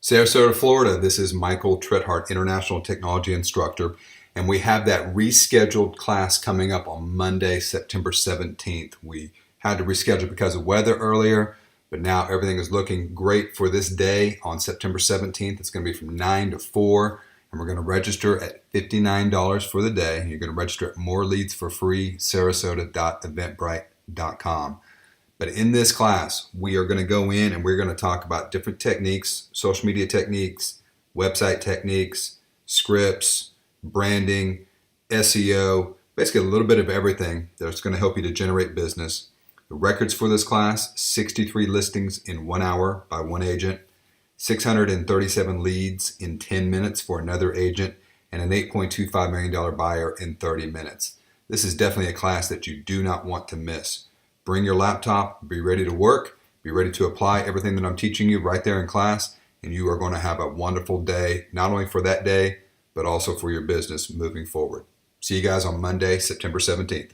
Sarasota, Florida. This is Michael Tritthart, International Technology Instructor, and we have that rescheduled class coming up on Monday, September 17th. We had to reschedule because of weather earlier, but now everything is looking great for this day on September 17th. It's going to be from 9 to 4, and we're going to register at $59 for the day. You're going to register at More Leads for Free, sarasota.eventbrite.com. But in this class, we are going to go in and we're going to talk about different techniques, social media techniques, website techniques, scripts, branding, SEO, basically a little bit of everything that's going to help you to generate business. The records for this class, 63 listings in 1 hour by one agent, 637 leads in 10 minutes for another agent, and an $8.25 million buyer in 30 minutes. This is definitely a class that you do not want to miss. Bring your laptop, be ready to work, be ready to apply everything that I'm teaching you right there in class, and you are going to have a wonderful day, not only for that day, but also for your business moving forward. See you guys on Monday, September 17th.